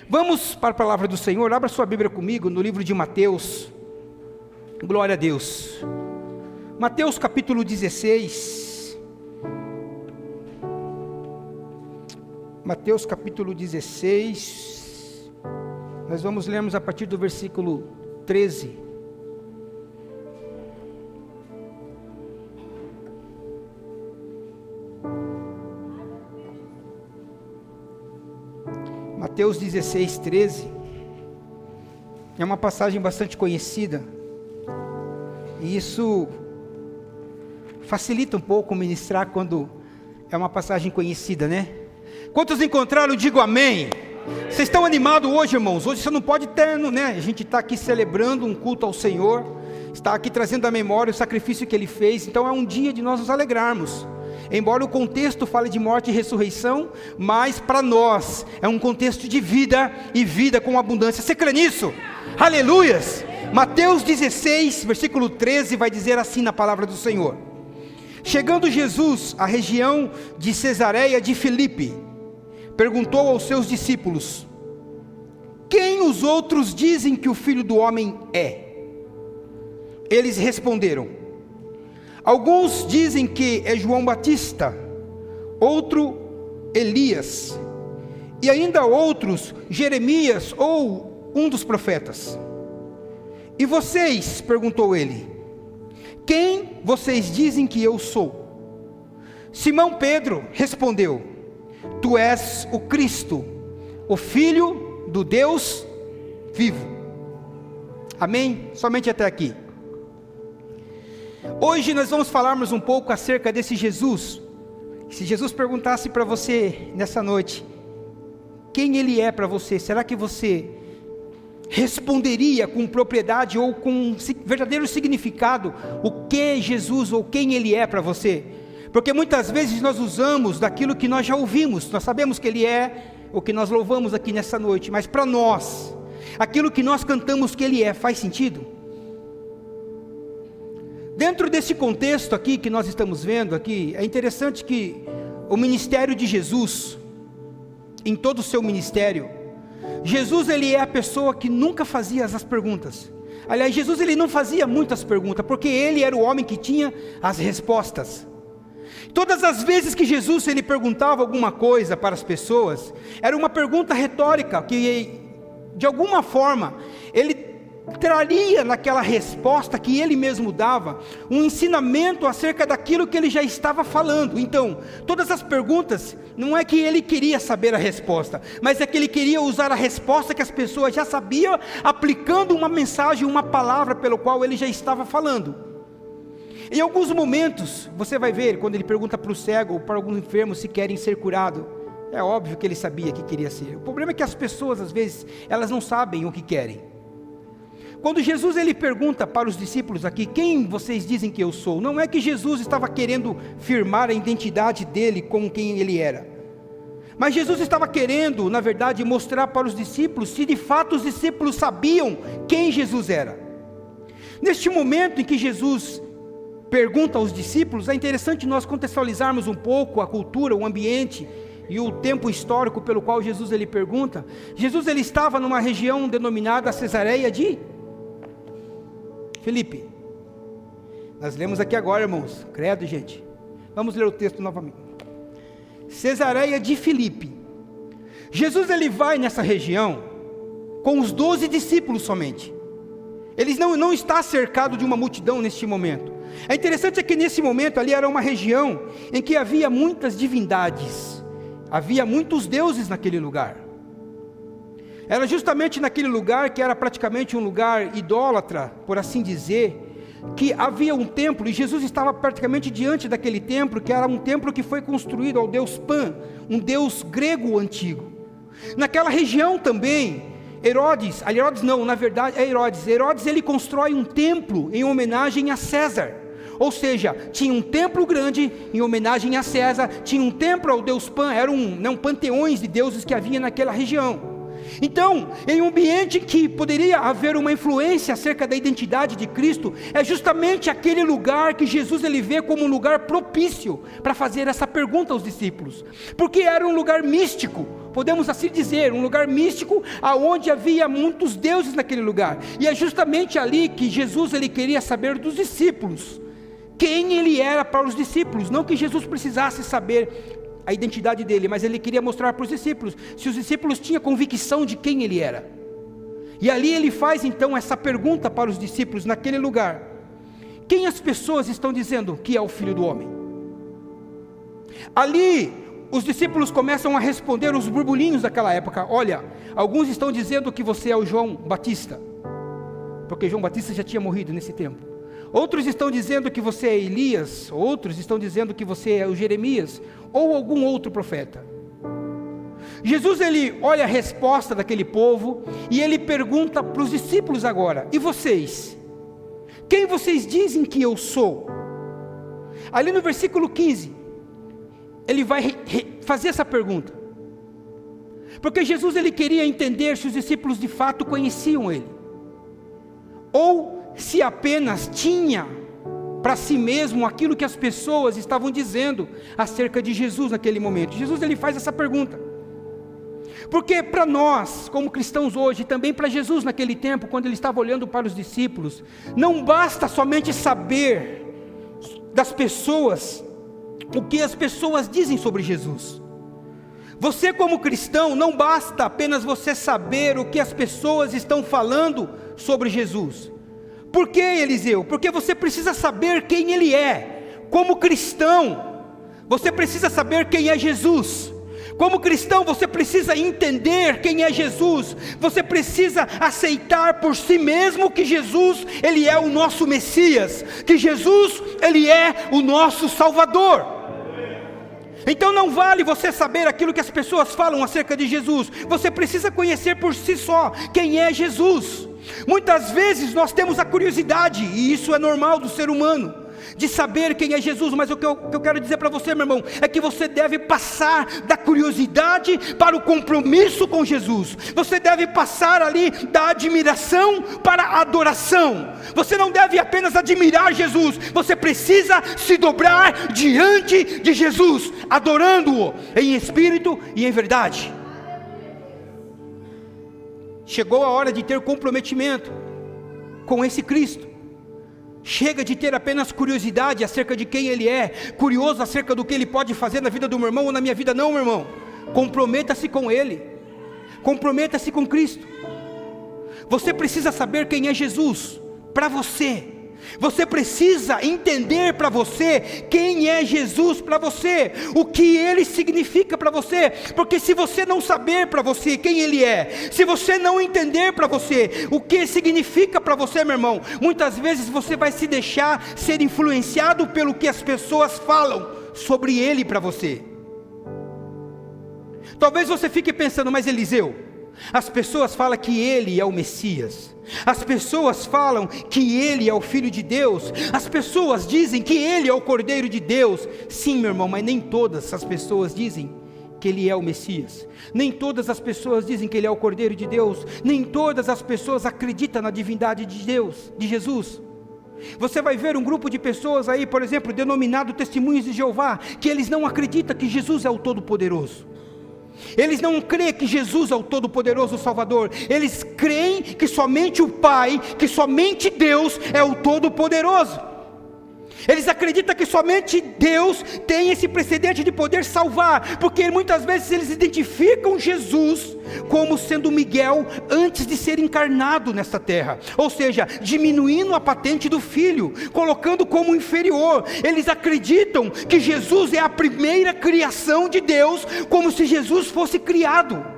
Vamos para a palavra do Senhor. Abra sua Bíblia comigo no livro de Mateus. Glória a Deus. Mateus capítulo 16. Mateus capítulo 16. Nós vamos lermos a partir do versículo 13. Mateus 16, 13, é uma passagem bastante conhecida, e isso facilita um pouco ministrar quando é uma passagem conhecida, né? Quantos encontraram, digo amém. Vocês estão animados hoje, irmãos? Hoje você não pode ter, né? A gente está aqui celebrando um culto ao Senhor, está aqui trazendo à memória o sacrifício que Ele fez, então é um dia de nós nos alegrarmos. Embora o contexto fale de morte e ressurreição, mas para nós é um contexto de vida e vida com abundância. Você crê nisso? Aleluias! Mateus 16, versículo 13 vai dizer assim na palavra do Senhor: chegando Jesus à região de Cesareia de Filipe, perguntou aos seus discípulos: quem os outros dizem que o Filho do Homem é? Eles responderam: alguns dizem que é João Batista, outro Elias, e ainda outros Jeremias ou um dos profetas. E vocês, perguntou ele, quem vocês dizem que eu sou? Simão Pedro respondeu: tu és o Cristo, o Filho do Deus vivo. Amém? Somente até aqui. Hoje nós vamos falarmos um pouco acerca desse Jesus. Se Jesus perguntasse para você nessa noite, quem Ele é para você, será que você responderia com propriedade ou com verdadeiro significado o que Jesus ou quem Ele é para você? Porque muitas vezes nós usamos daquilo que nós já ouvimos, nós sabemos que Ele é o que nós louvamos aqui nessa noite, mas para nós, aquilo que nós cantamos que Ele é, faz sentido? Dentro desse contexto aqui que nós estamos vendo aqui, é interessante que o ministério de Jesus, em todo o seu ministério, Jesus ele é a pessoa que nunca fazia as perguntas. Aliás, Jesus ele não fazia muitas perguntas, porque ele era o homem que tinha as respostas. Todas as vezes que Jesus ele perguntava alguma coisa para as pessoas, era uma pergunta retórica, que de alguma forma, ele traria naquela resposta que ele mesmo dava, um ensinamento acerca daquilo que ele já estava falando. Então, todas as perguntas, não é que ele queria saber a resposta, mas é que ele queria usar a resposta que as pessoas já sabiam, aplicando uma mensagem, uma palavra pelo qual ele já estava falando. Em alguns momentos, você vai ver, quando ele pergunta para o cego ou para algum enfermo se querem ser curado, é óbvio que ele sabia que queria ser. O problema é que as pessoas, às vezes, elas não sabem o que querem. Quando Jesus ele pergunta para os discípulos aqui, quem vocês dizem que eu sou? Não é que Jesus estava querendo firmar a identidade dele como quem ele era, mas Jesus estava querendo, na verdade, mostrar para os discípulos, se de fato os discípulos sabiam quem Jesus era. Neste momento em que Jesus pergunta aos discípulos, é interessante nós contextualizarmos um pouco a cultura, o ambiente e o tempo histórico pelo qual Jesus ele pergunta. Jesus ele estava numa região denominada Cesareia de Filipe. Nós lemos aqui agora, irmãos, credo, gente. Vamos ler o texto novamente. Cesareia de Filipe. Jesus ele vai nessa região com os 12 discípulos somente. Ele não está cercado de uma multidão neste momento. É interessante que nesse momento ali era uma região em que havia muitas divindades, havia muitos deuses naquele lugar. Era justamente naquele lugar que era praticamente um lugar idólatra, por assim dizer, que havia um templo, e Jesus estava praticamente diante daquele templo, que era um templo que foi construído ao deus Pan, um deus grego antigo. Naquela região também, Herodes ele constrói um templo em homenagem a César. Ou seja, tinha um templo grande em homenagem a César, tinha um templo ao deus Pan, eram panteões de deuses que havia naquela região. Então, em um ambiente que poderia haver uma influência acerca da identidade de Cristo, é justamente aquele lugar que Jesus ele vê como um lugar propício para fazer essa pergunta aos discípulos, porque era um lugar místico, podemos assim dizer, um lugar místico, aonde havia muitos deuses naquele lugar. E é justamente ali que Jesus ele queria saber dos discípulos, quem ele era para os discípulos. Não que Jesus precisasse saber a identidade dele, mas ele queria mostrar para os discípulos, se os discípulos tinham convicção de quem ele era. E ali ele faz então essa pergunta para os discípulos naquele lugar: quem as pessoas estão dizendo que é o Filho do Homem? Ali os discípulos começam a responder os burburinhos daquela época. Olha, alguns estão dizendo que você é o João Batista, porque João Batista já tinha morrido nesse tempo. Outros estão dizendo que você é Elias, outros estão dizendo que você é o Jeremias, ou algum outro profeta. Jesus ele olha a resposta daquele povo, e ele pergunta para os discípulos agora: e vocês? Quem vocês dizem que eu sou? Ali no versículo 15, ele vai fazer essa pergunta, porque Jesus ele queria entender se os discípulos de fato conheciam ele, ou se apenas tinha para si mesmo aquilo que as pessoas estavam dizendo acerca de Jesus naquele momento. Jesus ele faz essa pergunta, porque para nós como cristãos hoje, e também para Jesus naquele tempo, quando ele estava olhando para os discípulos, não basta somente saber das pessoas o que as pessoas dizem sobre Jesus. Você como cristão, não basta apenas você saber o que as pessoas estão falando sobre Jesus. Por que, Eliseu? Porque você precisa saber quem ele é. Como cristão, você precisa saber quem é Jesus. Como cristão, você precisa entender quem é Jesus. Você precisa aceitar por si mesmo que Jesus, ele é o nosso Messias, que Jesus, ele é o nosso Salvador. Então não vale você saber aquilo que as pessoas falam acerca de Jesus. Você precisa conhecer por si só quem é Jesus. Muitas vezes nós temos a curiosidade, e isso é normal do ser humano, de saber quem é Jesus, mas o que eu quero dizer para você, meu irmão, é que você deve passar da curiosidade para o compromisso com Jesus. Você deve passar ali da admiração para a adoração. Você não deve apenas admirar Jesus, você precisa se dobrar diante de Jesus, adorando-o em espírito e em verdade. Chegou a hora de ter comprometimento com esse Cristo. Chega de ter apenas curiosidade acerca de quem ele é, curioso acerca do que ele pode fazer na vida do meu irmão ou na minha vida. Não, meu irmão, comprometa-se com ele, comprometa-se com Cristo. Você precisa saber quem é Jesus para você. Você precisa entender para você quem é Jesus para você, o que ele significa para você, porque se você não saber para você quem ele é, se você não entender para você o que significa para você, meu irmão, muitas vezes você vai se deixar ser influenciado pelo que as pessoas falam sobre ele para você. Talvez você fique pensando: mas Eliseu, as pessoas falam que ele é o Messias, as pessoas falam que ele é o Filho de Deus, as pessoas dizem que ele é o Cordeiro de Deus. Sim, meu irmão, mas nem todas as pessoas dizem que ele é o Messias, nem todas as pessoas dizem que ele é o Cordeiro de Deus, nem todas as pessoas acreditam na divindade de Deus, de Jesus. Você vai ver um grupo de pessoas aí, por exemplo, denominado Testemunhas de Jeová, que eles não acreditam que Jesus é o Todo-Poderoso. Eles não creem que Jesus é o Todo-Poderoso Salvador. Eles creem que somente o Pai, que somente Deus é o Todo-Poderoso. Eles acreditam que somente Deus tem esse precedente de poder salvar, porque muitas vezes eles identificam Jesus como sendo Miguel antes de ser encarnado nesta terra, ou seja, diminuindo a patente do Filho, colocando como inferior. Eles acreditam que Jesus é a primeira criação de Deus, como se Jesus fosse criado,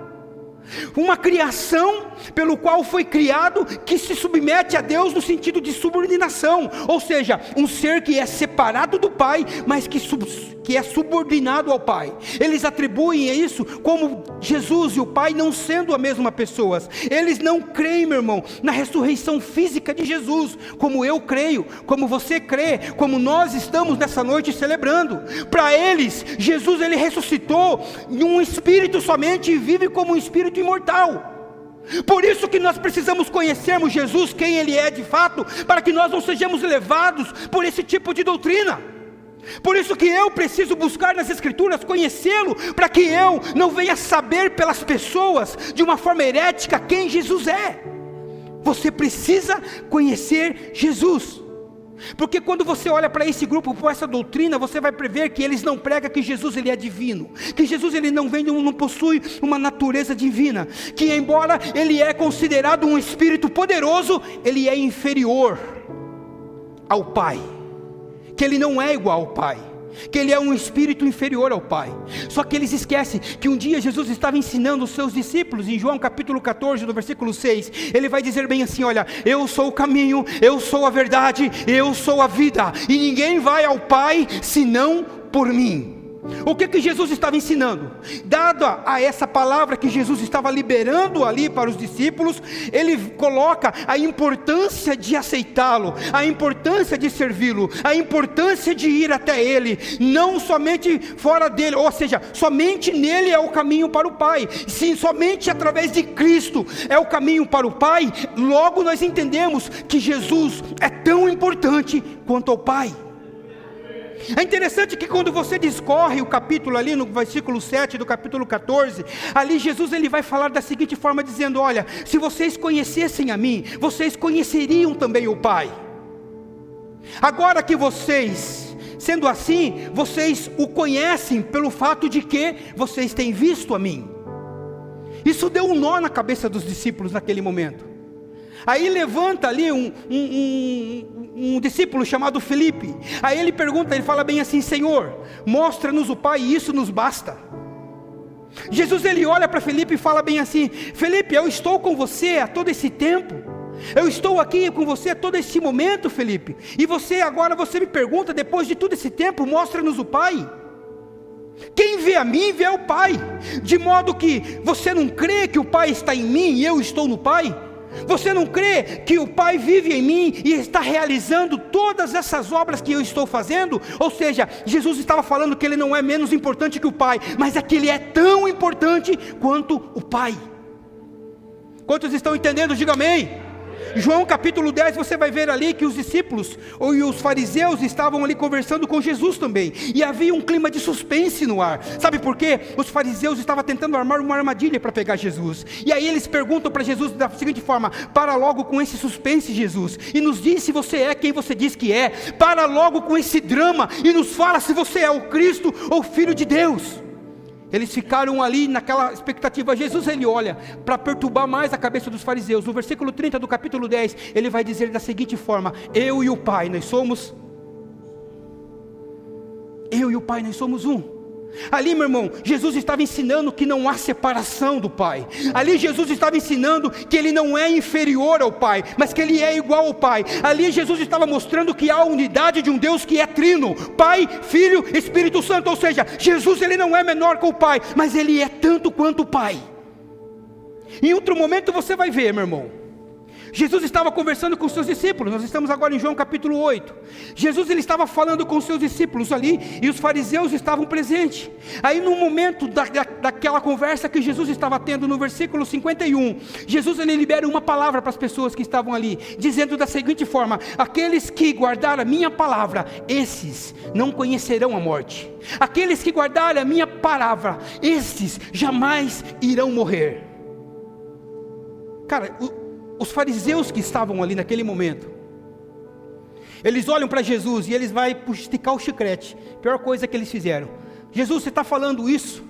uma criação pelo qual foi criado, que se submete a Deus no sentido de subordinação, ou seja, um ser que é separado do Pai, mas que é subordinado ao Pai. Eles atribuem isso como Jesus e o Pai não sendo a mesma pessoa. Eles não creem, meu irmão, na ressurreição física de Jesus, como eu creio, como você crê, como nós estamos nessa noite celebrando. Para eles, Jesus ele ressuscitou em um espírito somente, e vive como um espírito imortal. Por isso que nós precisamos conhecermos Jesus, quem ele é de fato, para que nós não sejamos levados por esse tipo de doutrina. Por isso que eu preciso buscar nas Escrituras, conhecê-lo, para que eu não venha saber pelas pessoas, de uma forma herética, quem Jesus é. Você precisa conhecer Jesus. Porque quando você olha para esse grupo, por essa doutrina, você vai prever que eles não pregam que Jesus ele é divino, que Jesus ele não possui uma natureza divina, que embora ele é considerado um espírito poderoso, ele é inferior ao Pai, que ele não é igual ao Pai, que ele é um espírito inferior ao Pai. Só que eles esquecem que um dia Jesus estava ensinando os seus discípulos, em João capítulo 14, no versículo 6, ele vai dizer bem assim: olha, eu sou o caminho, eu sou a verdade, eu sou a vida, e ninguém vai ao Pai senão por mim. O que Jesus estava ensinando? Dada a essa palavra que Jesus estava liberando ali para os discípulos, ele coloca a importância de aceitá-lo, a importância de servi-lo, a importância de ir até ele, não somente fora dele, ou seja, somente nele é o caminho para o Pai. Sim, somente através de Cristo é o caminho para o Pai. Logo nós entendemos que Jesus é tão importante quanto ao Pai. É interessante que quando você discorre o capítulo ali no versículo 7 do capítulo 14, ali Jesus ele vai falar da seguinte forma, dizendo: olha, se vocês conhecessem a mim, vocês conheceriam também o Pai. Agora que vocês, sendo assim, vocês o conhecem pelo fato de que vocês têm visto a mim. Isso deu um nó na cabeça dos discípulos naquele momento. Aí levanta ali um discípulo chamado Felipe. Aí ele pergunta, ele fala bem assim: Senhor, mostra-nos o Pai e isso nos basta. Jesus ele olha para Felipe e fala bem assim: Felipe, eu estou com você há todo esse tempo, eu estou aqui com você a todo esse momento, Felipe, e agora você me pergunta, depois de todo esse tempo, mostra-nos o Pai. Quem vê a mim, vê o Pai. De modo que você não crê que o Pai está em mim e eu estou no Pai? Você não crê que o Pai vive em mim e está realizando todas essas obras que eu estou fazendo? Ou seja, Jesus estava falando que ele não é menos importante que o Pai, mas é que ele é tão importante quanto o Pai. Quantos estão entendendo? Diga amém. João capítulo 10, você vai ver ali que os discípulos e os fariseus estavam ali conversando com Jesus também, e havia um clima de suspense no ar. Sabe por quê? Os fariseus estavam tentando armar uma armadilha para pegar Jesus, e aí eles perguntam para Jesus da seguinte forma: para logo com esse suspense, Jesus, e nos diz se você é quem você diz que é. Para logo com esse drama e nos fala se você é o Cristo ou o Filho de Deus. Eles ficaram ali naquela expectativa. Jesus ele olha para perturbar mais a cabeça dos fariseus. No versículo 30 do capítulo 10, ele vai dizer da seguinte forma: eu e o Pai, nós somos um. Ali, meu irmão, Jesus estava ensinando que não há separação do Pai. Ali Jesus estava ensinando que ele não é inferior ao Pai, mas que ele é igual ao Pai. Ali Jesus estava mostrando que há a unidade de um Deus que é trino: Pai, Filho, Espírito Santo. Ou seja, Jesus ele não é menor que o Pai, mas ele é tanto quanto o Pai. Em outro momento você vai ver, meu irmão, Jesus estava conversando com seus discípulos. Nós estamos agora em João capítulo 8. Jesus ele estava falando com seus discípulos ali, e os fariseus estavam presentes. Aí no momento daquela conversa que Jesus estava tendo, no versículo 51, Jesus ele libera uma palavra para as pessoas que estavam ali, dizendo da seguinte forma: aqueles que guardarem a minha palavra, esses não conhecerão a morte. Aqueles que guardarem a minha palavra, esses jamais irão morrer. Cara, os fariseus que estavam ali naquele momento, eles olham para Jesus e eles vão esticar o chiclete. Pior coisa que eles fizeram: Jesus, você está falando isso?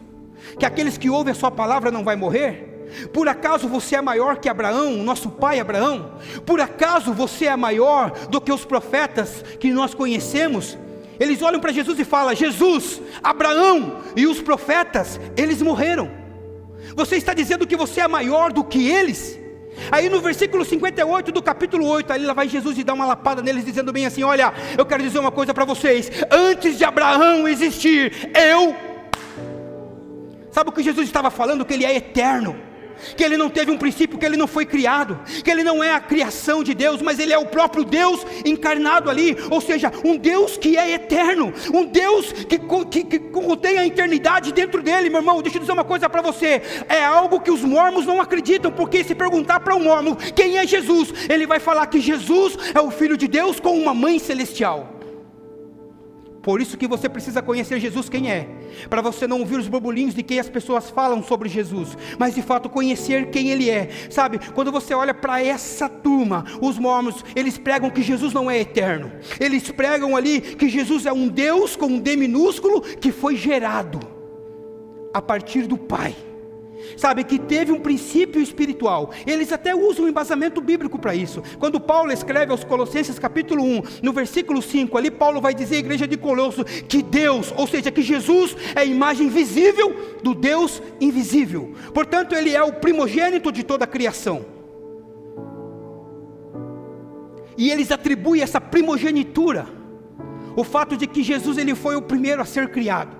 Que aqueles que ouvem a sua palavra não vão morrer? Por acaso você é maior que Abraão, nosso pai Abraão? Por acaso você é maior do que os profetas que nós conhecemos? Eles olham para Jesus e falam: Jesus, Abraão e os profetas, eles morreram. Você está dizendo que você é maior do que eles? Aí no versículo 58 do capítulo 8, aí lá vai Jesus e dá uma lapada neles, dizendo bem assim: olha, eu quero dizer uma coisa para vocês: antes de Abraão existir, eu... Sabe o que Jesus estava falando? Que ele é eterno, que ele não teve um princípio, que ele não foi criado, que ele não é a criação de Deus, mas ele é o próprio Deus encarnado ali. Ou seja, um Deus que é eterno, um Deus que contém a eternidade dentro dele. Meu irmão, deixa eu dizer uma coisa para você: é algo que os mormons não acreditam, porque se perguntar para um mormon quem é Jesus, ele vai falar que Jesus é o Filho de Deus com uma mãe celestial. Por isso que você precisa conhecer Jesus quem é, para você não ouvir os burburinhos de quem as pessoas falam sobre Jesus, mas de fato conhecer quem Ele é. Sabe, quando você olha para essa turma, os mormons, eles pregam que Jesus não é eterno, eles pregam ali que Jesus é um Deus com um D minúsculo, que foi gerado a partir do Pai, sabe, que teve um princípio espiritual. Eles até usam um embasamento bíblico para isso. Quando Paulo escreve aos Colossenses capítulo 1, no versículo 5, ali Paulo vai dizer à igreja de Colosso, que Deus, ou seja, que Jesus é a imagem visível do Deus invisível, portanto Ele é o primogênito de toda a criação, e eles atribuem essa primogenitura, o fato de que Jesus ele foi o primeiro a ser criado,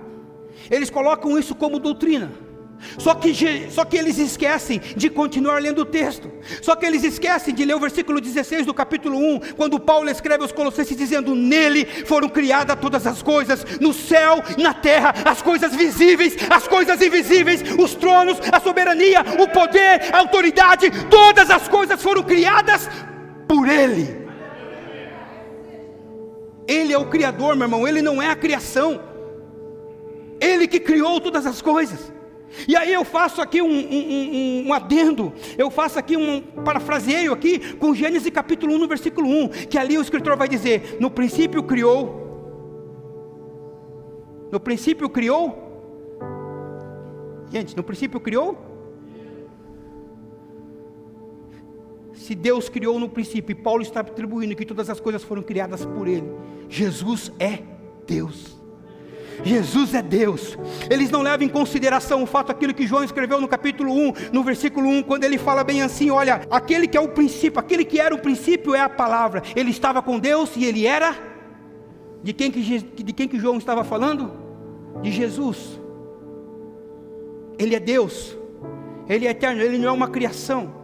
eles colocam isso como doutrina. Só que eles esquecem de continuar lendo o texto. Só que eles esquecem de ler o versículo 16 do capítulo 1, quando Paulo escreve aos Colossenses dizendo: nele foram criadas todas as coisas, no céu, na terra, as coisas visíveis, as coisas invisíveis, os tronos, a soberania, o poder, a autoridade, todas as coisas foram criadas por Ele. Ele é o Criador, meu irmão, Ele não é a criação. Ele que criou todas as coisas. E aí eu faço aqui um adendo, eu faço aqui um parafraseio aqui com Gênesis capítulo 1 no versículo 1, que ali o escritor vai dizer: no princípio criou, gente, no princípio criou, se Deus criou no princípio, e Paulo está atribuindo que todas as coisas foram criadas por Ele, Jesus é Deus. Jesus é Deus. Eles não levam em consideração o fato, aquilo que João escreveu no capítulo 1, no versículo 1, quando ele fala bem assim: olha, aquele que é o princípio, aquele que era o princípio é a palavra. Ele estava com Deus e ele era, de quem que João estava falando? De Jesus. Ele é Deus, Ele é eterno, Ele não é uma criação.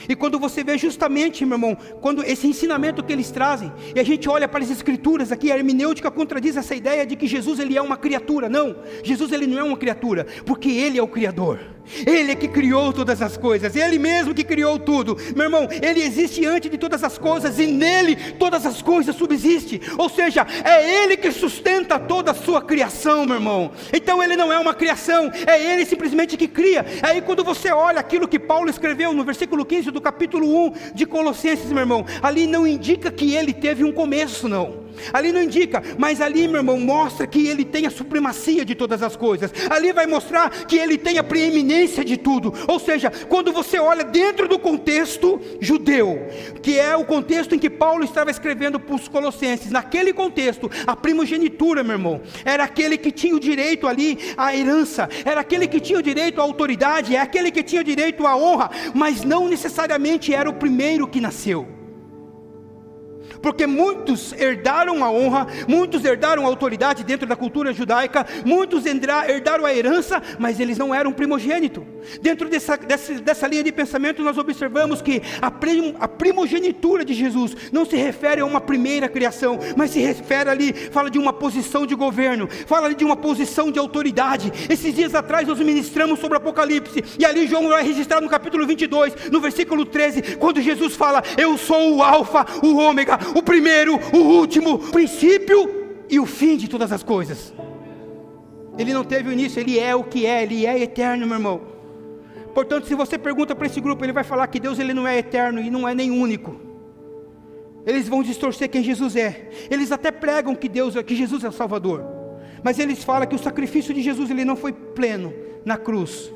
E quando você vê justamente, meu irmão, quando esse ensinamento que eles trazem, e a gente olha para as escrituras aqui, a hermenêutica contradiz essa ideia de que Jesus ele é uma criatura. Não, Jesus ele não é uma criatura, porque Ele é o Criador. Ele é que criou todas as coisas, Ele mesmo que criou tudo. Meu irmão, Ele existe antes de todas as coisas, e nele todas as coisas subsistem. Ou seja, é Ele que sustenta toda a sua criação, meu irmão. Então Ele não é uma criação, é Ele simplesmente que cria. Aí quando você olha aquilo que Paulo escreveu no versículo 15 do capítulo 1 de Colossenses, meu irmão, ali não indica que Ele teve um começo, não. Ali não indica, mas ali, meu irmão, mostra que Ele tem a supremacia de todas as coisas. Ali vai mostrar que Ele tem a preeminência de tudo. Ou seja, quando você olha dentro do contexto judeu, que é o contexto em que Paulo estava escrevendo para os Colossenses, naquele contexto, a primogenitura, meu irmão, era aquele que tinha o direito ali à herança, era aquele que tinha o direito à autoridade, é aquele que tinha o direito à honra, mas não necessariamente era o primeiro que nasceu. Porque muitos herdaram a honra, muitos herdaram a autoridade dentro da cultura judaica, muitos herdaram a herança, mas eles não eram primogênito. Dentro dessa linha de pensamento nós observamos que a primogenitura de Jesus não se refere a uma primeira criação, mas se refere ali, fala de uma posição de governo, fala ali de uma posição de autoridade. Esses dias atrás nós ministramos sobre Apocalipse, e ali João vai registrar no capítulo 22, no versículo 13, quando Jesus fala: eu sou o alfa, o ômega, o primeiro, o último, o princípio e o fim de todas as coisas. Ele não teve o início, Ele é o que é, Ele é eterno, meu irmão. Portanto, se você pergunta para esse grupo, ele vai falar que Deus ele não é eterno e não é nem único. Eles vão distorcer quem Jesus é. Eles até pregam que Jesus é o Salvador, mas eles falam que o sacrifício de Jesus ele não foi pleno na cruz.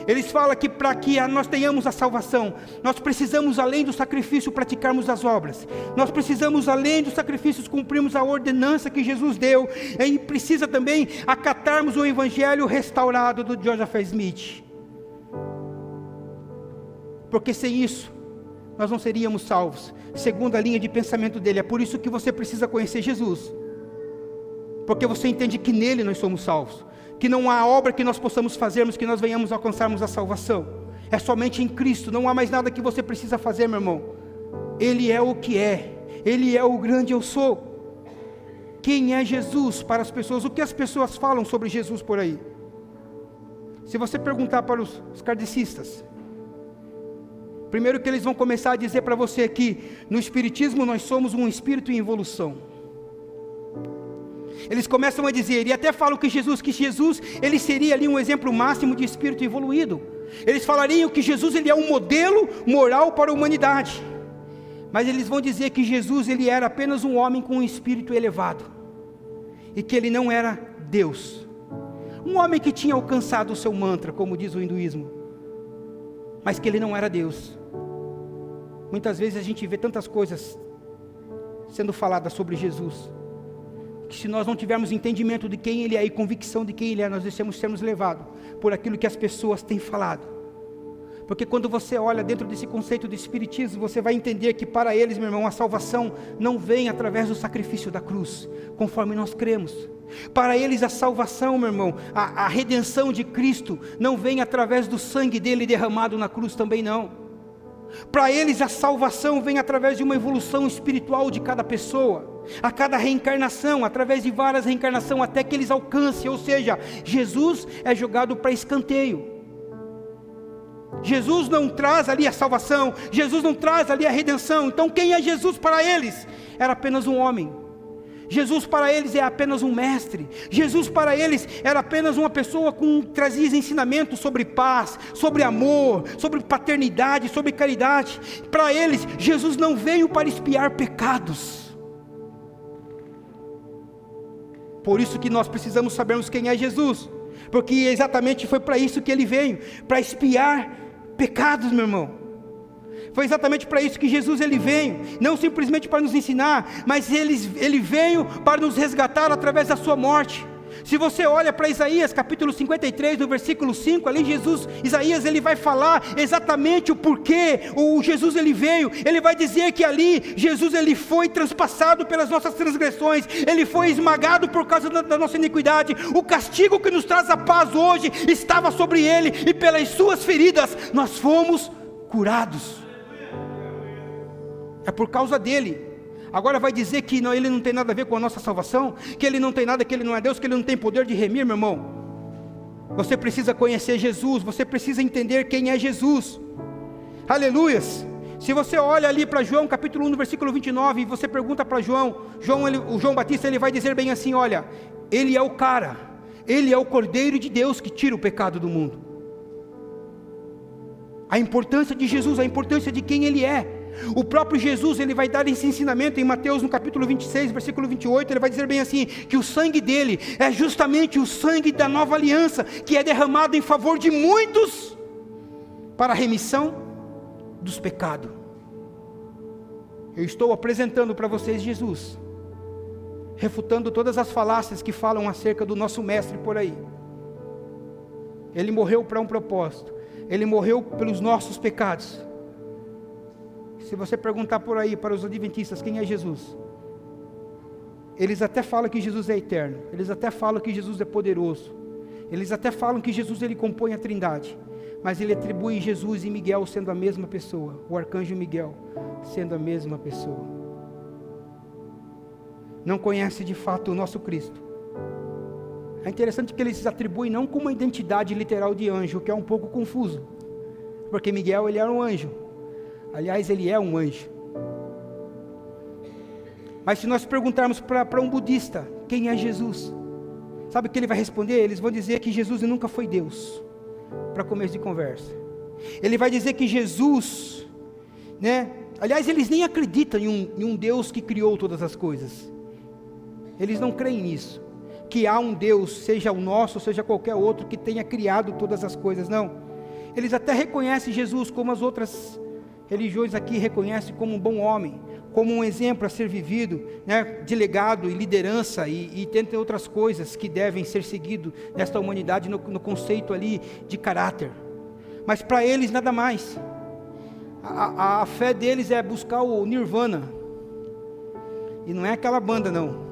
Eles falam que para que nós tenhamos a salvação, nós precisamos, além do sacrifício, praticarmos as obras. Nós precisamos, além dos sacrifícios, cumprirmos a ordenança que Jesus deu. E precisa também acatarmos o evangelho restaurado do Joseph Smith. Porque sem isso, nós não seríamos salvos, segundo a linha de pensamento dele. É por isso que você precisa conhecer Jesus. Porque você entende que nele nós somos salvos. Que não há obra que nós possamos fazermos, que nós venhamos alcançarmos a salvação. É somente em Cristo, não há mais nada que você precisa fazer, meu irmão. Ele é o que é, Ele é o grande eu sou. Quem é Jesus para as pessoas? O que as pessoas falam sobre Jesus por aí? Se você perguntar para os kardecistas, primeiro que eles vão começar a dizer para você que no Espiritismo nós somos um espírito em evolução. Eles começam a dizer, e até falam que Jesus, ele seria ali um exemplo máximo de espírito evoluído. Eles falariam que Jesus, ele é um modelo moral para a humanidade. Mas eles vão dizer que Jesus, ele era apenas um homem com um espírito elevado. E que ele não era Deus. Um homem que tinha alcançado o seu mantra, como diz o hinduísmo. Mas que ele não era Deus. Muitas vezes a gente vê tantas coisas sendo faladas sobre Jesus, que se nós não tivermos entendimento de quem Ele é e convicção de quem Ele é, nós deixamos sermos levados por aquilo que as pessoas têm falado. Porque quando você olha dentro desse conceito de espiritismo, você vai entender que para eles, meu irmão, a salvação não vem através do sacrifício da cruz, conforme nós cremos. Para eles a salvação, meu irmão, a redenção de Cristo não vem através do sangue dele derramado na cruz, também não. Para eles a salvação vem através de uma evolução espiritual de cada pessoa, a cada reencarnação, através de várias reencarnações, até que eles alcancem, ou seja, Jesus é jogado para escanteio. Jesus não traz ali a salvação, Jesus não traz ali a redenção. Então quem é Jesus para eles? Era apenas um homem. Jesus para eles é apenas um mestre. Jesus para eles era apenas uma pessoa que trazia ensinamentos sobre paz, sobre amor, sobre paternidade, sobre caridade. Para eles, Jesus não veio para expiar pecados. Por isso que nós precisamos sabermos quem é Jesus, porque exatamente foi para isso que ele veio, para expiar pecados, meu irmão. Foi exatamente para isso que Jesus ele veio, não simplesmente para nos ensinar, mas ele veio para nos resgatar através da sua morte. Se você olha para Isaías capítulo 53, no versículo 5, ali Isaías ele vai falar exatamente o porquê o Jesus ele veio. Ele vai dizer que ali Jesus ele foi transpassado pelas nossas transgressões, ele foi esmagado por causa da nossa iniquidade. O castigo que nos traz a paz hoje estava sobre ele, e pelas suas feridas nós fomos curados. É por causa dele. Agora vai dizer que não, ele não tem nada a ver com a nossa salvação, que ele não tem nada, que ele não é Deus, que ele não tem poder de remir, meu irmão. Você precisa conhecer Jesus, você precisa entender quem é Jesus. Aleluias. Se você olha ali para João capítulo 1, no versículo 29, e você pergunta para o João Batista, ele vai dizer bem assim, olha, ele é o cara, ele é o Cordeiro de Deus que tira o pecado do mundo. A importância de Jesus, a importância de quem ele é. O próprio Jesus, ele vai dar esse ensinamento em Mateus no capítulo 26, versículo 28, ele vai dizer bem assim, que o sangue dele é justamente o sangue da nova aliança, que é derramado em favor de muitos, para a remissão dos pecados. Eu estou apresentando para vocês Jesus, refutando todas as falácias que falam acerca do nosso mestre por aí. Ele morreu para um propósito, ele morreu pelos nossos pecados. Se você perguntar por aí para os adventistas quem é Jesus, eles até falam que Jesus é eterno, eles até falam que Jesus é poderoso, eles até falam que Jesus ele compõe a trindade, mas ele atribui Jesus e Miguel sendo a mesma pessoa, o arcanjo Miguel sendo a mesma pessoa. Não conhece de fato o nosso Cristo. É interessante que eles atribuem não com uma identidade literal de anjo, que é um pouco confuso, porque Miguel ele era um anjo. Aliás, ele é um anjo. Mas se nós perguntarmos para um budista, quem é Jesus? Sabe o que ele vai responder? Eles vão dizer que Jesus nunca foi Deus, para começo de conversa. Ele vai dizer que Jesus, né? Aliás, eles nem acreditam em um Deus que criou todas as coisas. Eles não creem nisso, que há um Deus, seja o nosso, seja qualquer outro, que tenha criado todas as coisas, não. Eles até reconhecem Jesus como as outras religiões aqui reconhecem, como um bom homem, como um exemplo a ser vivido, né, de legado e liderança, e tem outras coisas que devem ser seguidas nesta humanidade no conceito ali de caráter. Mas para eles nada mais. A fé deles é buscar o Nirvana, e não é aquela banda não.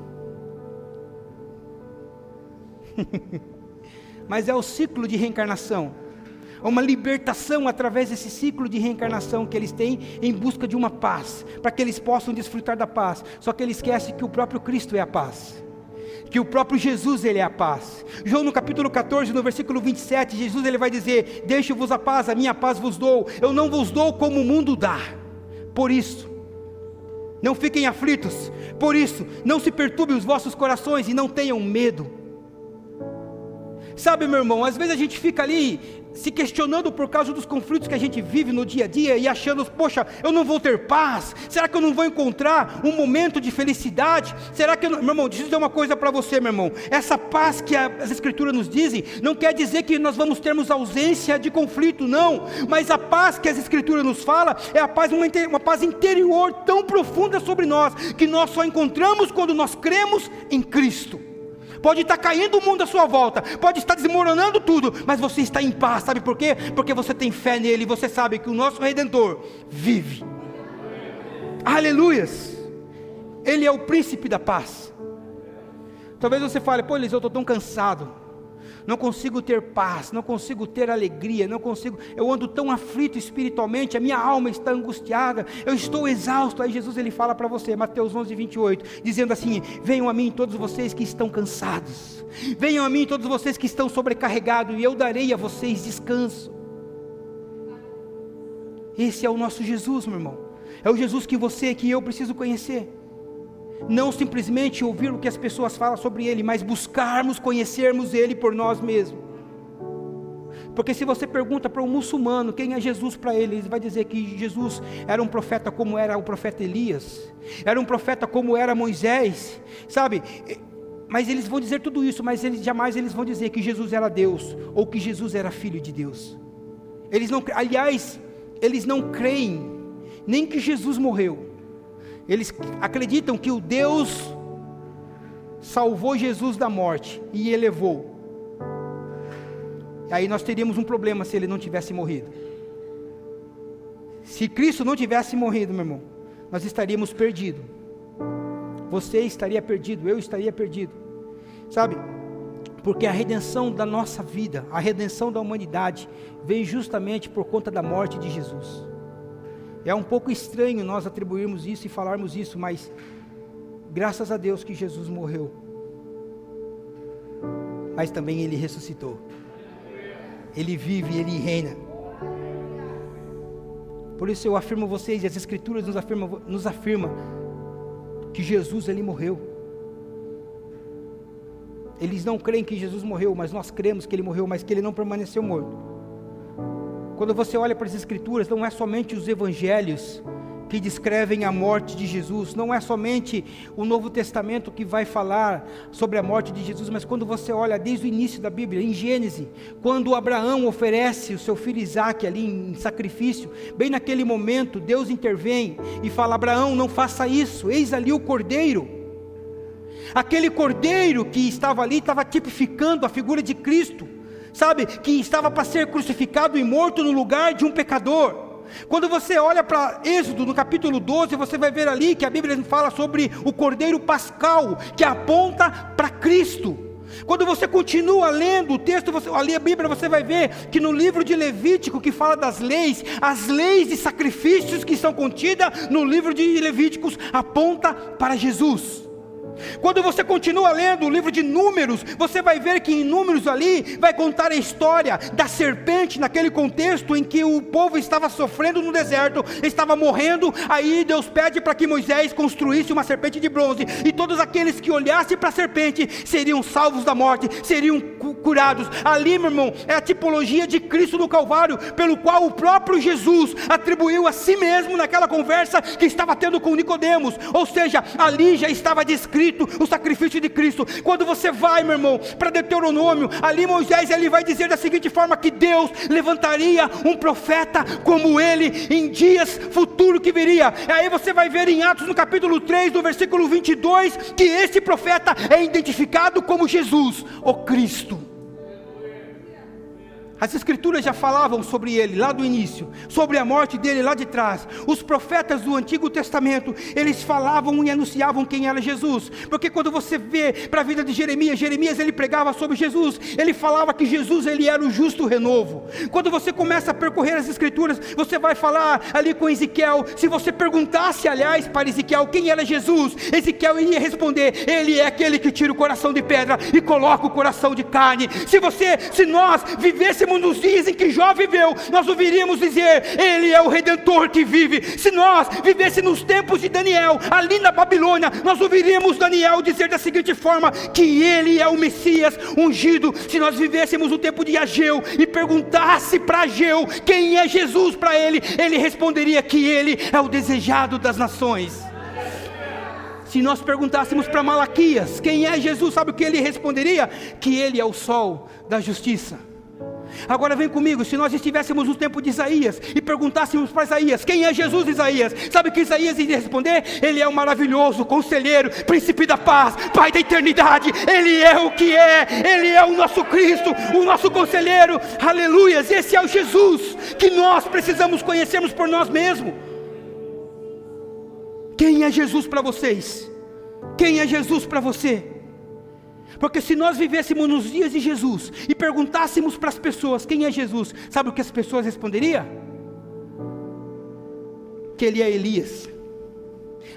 Mas é o ciclo de reencarnação. Uma libertação através desse ciclo de reencarnação que eles têm em busca de uma paz, para que eles possam desfrutar da paz. Só que eles esquecem que o próprio Cristo é a paz, que o próprio Jesus ele é a paz. João no capítulo 14, no versículo 27, Jesus ele vai dizer, deixo-vos a paz, a minha paz vos dou, eu não vos dou como o mundo dá. Por isso, Não fiquem aflitos, por isso, não se perturbem os vossos corações e não tenham medo. Sabe, meu irmão, às vezes a gente fica ali se questionando por causa dos conflitos que a gente vive no dia a dia e achando, poxa, eu não vou ter paz, será que eu não vou encontrar um momento de felicidade? Será que meu irmão, deixa eu dizer uma coisa para você, meu irmão, essa paz que as Escrituras nos dizem, não quer dizer que nós vamos termos ausência de conflito, não, mas a paz que as Escrituras nos fala, é a paz, uma paz interior tão profunda sobre nós, que nós só encontramos quando nós cremos em Cristo. Pode estar caindo o mundo à sua volta, pode estar desmoronando tudo, mas você está em paz, sabe por quê? Porque você tem fé nele, e você sabe que o nosso Redentor vive. Aleluias! Ele é o príncipe da paz. Talvez você fale, pô Eliseu, eu estou tão cansado, não consigo ter paz, não consigo ter alegria, eu ando tão aflito espiritualmente, a minha alma está angustiada, eu estou exausto. Aí Jesus ele fala para você, Mateus 11:28, dizendo assim: venham a mim todos vocês que estão cansados, venham a mim todos vocês que estão sobrecarregados, e eu darei a vocês descanso. Esse é o nosso Jesus, meu irmão, é o Jesus que você, que eu preciso conhecer. Não simplesmente ouvir o que as pessoas falam sobre Ele, mas buscarmos conhecermos Ele por nós mesmos. Porque se você pergunta para um muçulmano quem é Jesus para ele, ele vai dizer que Jesus era um profeta como era o profeta Elias, era um profeta como era Moisés, sabe? Mas eles vão dizer tudo isso, mas jamais eles vão dizer que Jesus era Deus, ou que Jesus era Filho de Deus. Eles não creem nem que Jesus morreu. Eles acreditam que o Deus salvou Jesus da morte e elevou. E aí nós teríamos um problema se ele não tivesse morrido. Se Cristo não tivesse morrido, meu irmão, nós estaríamos perdidos. Você estaria perdido, eu estaria perdido. Sabe? Porque a redenção da nossa vida, a redenção da humanidade, veio justamente por conta da morte de Jesus. É um pouco estranho nós atribuirmos isso e falarmos isso, mas graças a Deus que Jesus morreu, mas também Ele ressuscitou, Ele vive, Ele reina. Por isso eu afirmo a vocês, e as Escrituras nos afirmam que Jesus Ele morreu. Eles não creem que Jesus morreu, mas nós cremos que Ele morreu, mas que Ele não permaneceu morto. Quando você olha para as Escrituras, não é somente os Evangelhos que descrevem a morte de Jesus, não é somente o Novo Testamento que vai falar sobre a morte de Jesus, mas quando você olha desde o início da Bíblia, em Gênesis, quando Abraão oferece o seu filho Isaque ali em sacrifício, bem naquele momento Deus intervém e fala: Abraão, não faça isso, eis ali o cordeiro. Aquele cordeiro que estava ali, estava tipificando a figura de Cristo, sabe, que estava para ser crucificado e morto no lugar de um pecador. Quando você olha para Êxodo, no capítulo 12, você vai ver ali que a Bíblia fala sobre o Cordeiro Pascal, que aponta para Cristo. Quando você continua lendo o texto, ali a Bíblia, você vai ver que no livro de Levítico, que fala das leis, as leis de sacrifícios que são contidas no livro de Levíticos, aponta para Jesus. Quando você continua lendo o livro de Números, você vai ver que em Números ali, vai contar a história da serpente, naquele contexto em que o povo estava sofrendo no deserto, estava morrendo. Aí Deus pede para que Moisés construísse uma serpente de bronze, e todos aqueles que olhassem para a serpente, seriam salvos da morte, seriam curados. Ali, meu irmão, é a tipologia de Cristo no Calvário, pelo qual o próprio Jesus atribuiu a si mesmo, naquela conversa que estava tendo com Nicodemos. Ou seja, ali já estava descrito o sacrifício de Cristo. Quando você vai, meu irmão, para Deuteronômio, ali Moisés ele vai dizer da seguinte forma, que Deus levantaria um profeta como ele em dias futuros que viria. E aí você vai ver em Atos no capítulo 3, no versículo 22, que esse profeta é identificado como Jesus, o Cristo. As Escrituras já falavam sobre ele lá do início, sobre a morte dele lá de trás. Os profetas do Antigo Testamento, eles falavam e anunciavam quem era Jesus. Porque quando você vê para a vida de Jeremias ele pregava sobre Jesus. Ele falava que Jesus ele era o justo renovo. Quando você começa a percorrer as Escrituras, você vai falar ali com Ezequiel. Se você perguntasse, aliás, para Ezequiel quem era Jesus, Ezequiel iria responder: ele é aquele que tira o coração de pedra e coloca o coração de carne. Se nós vivêssemos vivêssemos nos dias em que Jó viveu, nós ouviríamos dizer: Ele é o Redentor que vive. Se nós vivêssemos nos tempos de Daniel, ali na Babilônia, nós ouviríamos Daniel dizer da seguinte forma: que Ele é o Messias ungido. Se nós vivêssemos no tempo de Ageu e perguntasse para Ageu quem é Jesus para ele, ele responderia que Ele é o desejado das nações. Se nós perguntássemos para Malaquias quem é Jesus, sabe o que ele responderia? Que Ele é o sol da justiça. Agora vem comigo, se nós estivéssemos no tempo de Isaías e perguntássemos para Isaías quem é Jesus, Isaías, sabe o que Isaías iria responder? Ele é o maravilhoso conselheiro, príncipe da paz, pai da eternidade. Ele é o que é, Ele é o nosso Cristo, o nosso conselheiro. Aleluias, esse é o Jesus que nós precisamos conhecermos por nós mesmos. Quem é Jesus para vocês? Quem é Jesus para você? Porque se nós vivêssemos nos dias de Jesus e perguntássemos para as pessoas quem é Jesus, sabe o que as pessoas responderiam? Que Ele é Elias.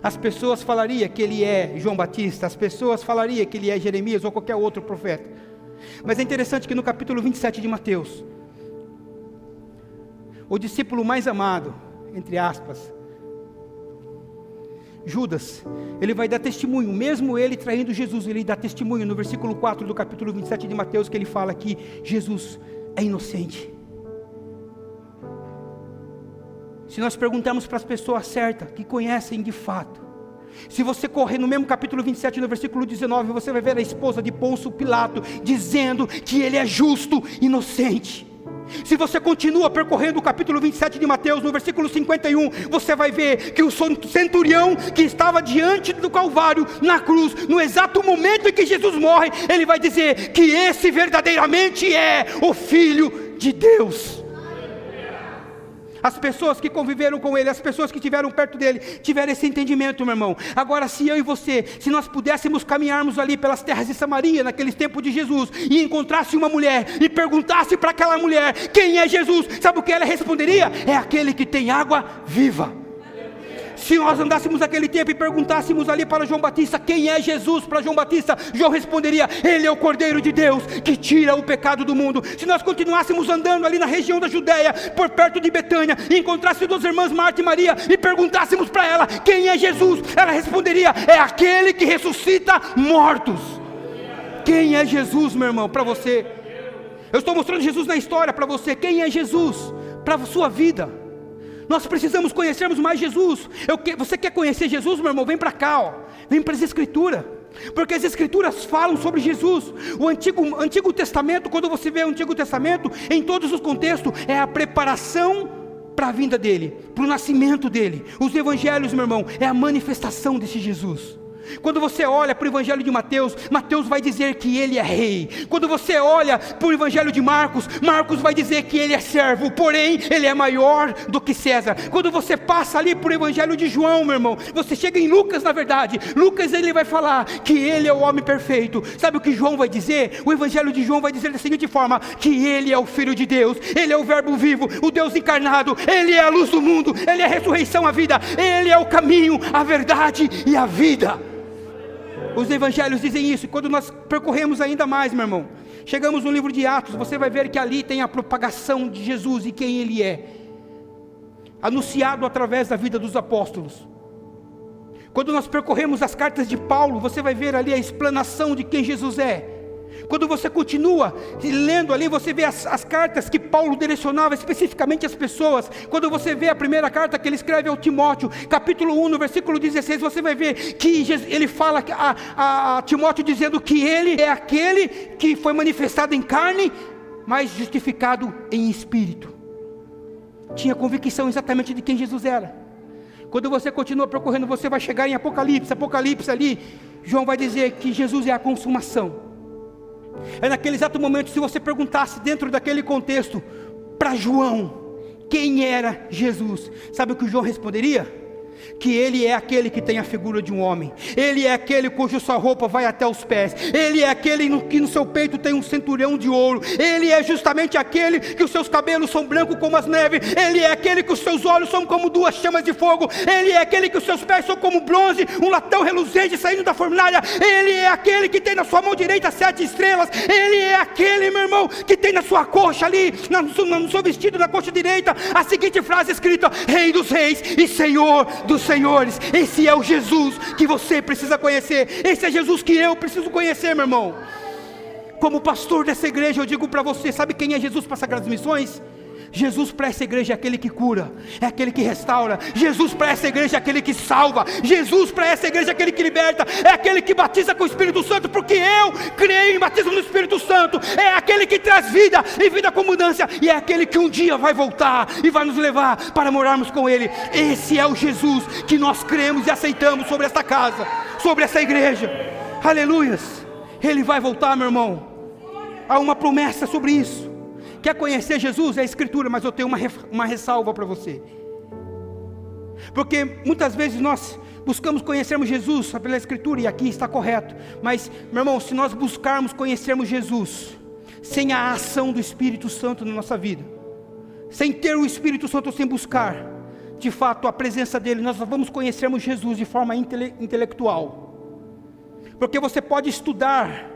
As pessoas falariam que Ele é João Batista. As pessoas falariam que Ele é Jeremias ou qualquer outro profeta. Mas é interessante que no capítulo 27 de Mateus, o discípulo mais amado, entre aspas, Judas, ele vai dar testemunho, mesmo ele traindo Jesus, ele dá testemunho no versículo 4 do capítulo 27 de Mateus, que ele fala que Jesus é inocente. Se nós perguntarmos para as pessoas certas, que conhecem de fato, se você correr no mesmo capítulo 27, no versículo 19, você vai ver a esposa de Pôncio Pilato, dizendo que ele é justo, inocente. Se você continua percorrendo o capítulo 27 de Mateus, no versículo 51, você vai ver que o centurião que estava diante do Calvário, na cruz, no exato momento em que Jesus morre, ele vai dizer que esse verdadeiramente é o Filho de Deus. As pessoas que conviveram com Ele, as pessoas que estiveram perto dEle, tiveram esse entendimento, meu irmão. Agora, se eu e você, se nós pudéssemos caminharmos ali pelas terras de Samaria, naqueles tempos de Jesus, e encontrasse uma mulher, e perguntasse para aquela mulher, quem é Jesus? Sabe o que ela responderia? É aquele que tem água viva. Se nós andássemos naquele tempo e perguntássemos ali para João Batista, quem é Jesus para João Batista? João responderia, Ele é o Cordeiro de Deus, que tira o pecado do mundo. Se nós continuássemos andando ali na região da Judéia, por perto de Betânia, e encontrássemos duas irmãs Marta e Maria, e perguntássemos para ela, quem é Jesus? Ela responderia, é aquele que ressuscita mortos. Quem é Jesus, meu irmão, para você? Eu estou mostrando Jesus na história para você. Quem é Jesus para a sua vida? Nós precisamos conhecermos mais Jesus. Você quer conhecer Jesus, meu irmão? Vem para cá, ó. Vem para as Escrituras. Porque as Escrituras falam sobre Jesus. O Antigo Testamento, quando você vê o Antigo Testamento, em todos os contextos, é a preparação para a vinda dele, para o nascimento dele. Os Evangelhos, meu irmão, é a manifestação desse Jesus. Quando você olha para o Evangelho de Mateus, Mateus vai dizer que ele é rei. Quando você olha para o Evangelho de Marcos, Marcos vai dizer que ele é servo, porém ele é maior do que César. Quando você passa ali para o Evangelho de João, meu irmão, você chega em Lucas, na verdade, Lucas ele vai falar que ele é o homem perfeito. Sabe o que João vai dizer? O Evangelho de João vai dizer da seguinte forma, que ele é o Filho de Deus, ele é o Verbo vivo, o Deus encarnado, ele é a luz do mundo, ele é a ressurreição, a vida, ele é o caminho, a verdade e a vida. Os evangelhos dizem isso, e quando nós percorremos ainda mais, meu irmão, chegamos no livro de Atos, você vai ver que ali tem a propagação de Jesus e quem Ele é, anunciado através da vida dos apóstolos. Quando nós percorremos as cartas de Paulo, você vai ver ali a explanação de quem Jesus é. Quando você continua lendo ali, você vê as cartas que Paulo direcionava especificamente às pessoas. Quando você vê a primeira carta que ele escreve ao Timóteo, capítulo 1, no versículo 16, você vai ver que ele fala a Timóteo dizendo que ele é aquele que foi manifestado em carne, mas justificado em espírito. Tinha convicção exatamente de quem Jesus era. Quando você continua percorrendo, você vai chegar em Apocalipse ali, João vai dizer que Jesus é a consumação. É naquele exato momento, se você perguntasse dentro daquele contexto para João, quem era Jesus? Sabe o que João responderia? que Ele é aquele que tem a figura de um homem, Ele é aquele cuja sua roupa vai até os pés, Ele é aquele que no seu peito tem um centurião de ouro, Ele é justamente aquele que os seus cabelos são brancos como as neves, Ele é aquele que os seus olhos são como duas chamas de fogo, Ele é aquele que os seus pés são como bronze, um latão reluzente saindo da fornalha, Ele é aquele que tem na sua mão direita 7 estrelas, Ele é aquele, meu irmão, que tem na sua coxa ali, no seu vestido, na coxa direita, a seguinte frase escrita: Rei dos reis e Senhor dos senhores. Esse é o Jesus que você precisa conhecer, esse é Jesus que eu preciso conhecer, meu irmão. Como pastor dessa igreja, eu digo para você: sabe quem é Jesus para Sagradas Missões? Jesus para essa igreja é aquele que cura, é aquele que restaura. Jesus para essa igreja é aquele que salva. Jesus para essa igreja é aquele que liberta, é aquele que batiza com o Espírito Santo, porque eu creio em batismo no Espírito Santo. É aquele que traz vida e vida com abundância, e é aquele que um dia vai voltar e vai nos levar para morarmos com Ele. Esse é o Jesus que nós cremos e aceitamos sobre esta casa, sobre essa igreja. Aleluias. Ele vai voltar, meu irmão. Há uma promessa sobre isso. Quer conhecer Jesus? É a Escritura, mas eu tenho uma ressalva para você. Porque muitas vezes nós buscamos conhecermos Jesus pela Escritura, e aqui está correto. Mas, meu irmão, se nós buscarmos conhecermos Jesus sem a ação do Espírito Santo na nossa vida, sem ter o Espírito Santo, sem buscar de fato a presença dEle, nós vamos conhecermos Jesus de forma intelectual. Porque você pode estudar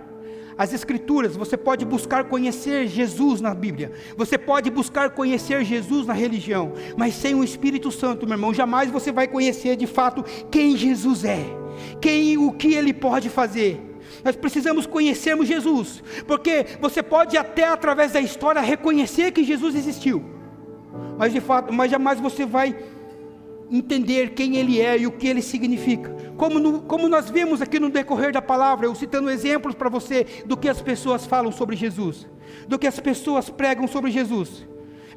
as Escrituras, você pode buscar conhecer Jesus na Bíblia, você pode buscar conhecer Jesus na religião, mas sem o Espírito Santo, meu irmão, jamais você vai conhecer de fato quem Jesus é, o que Ele pode fazer. Nós precisamos conhecermos Jesus, porque você pode até através da história reconhecer que Jesus existiu, mas de fato, mas jamais você vai entender quem Ele é e o que Ele significa. Como nós vemos aqui no decorrer da palavra, eu citando exemplos para você do que as pessoas falam sobre Jesus, do que as pessoas pregam sobre Jesus.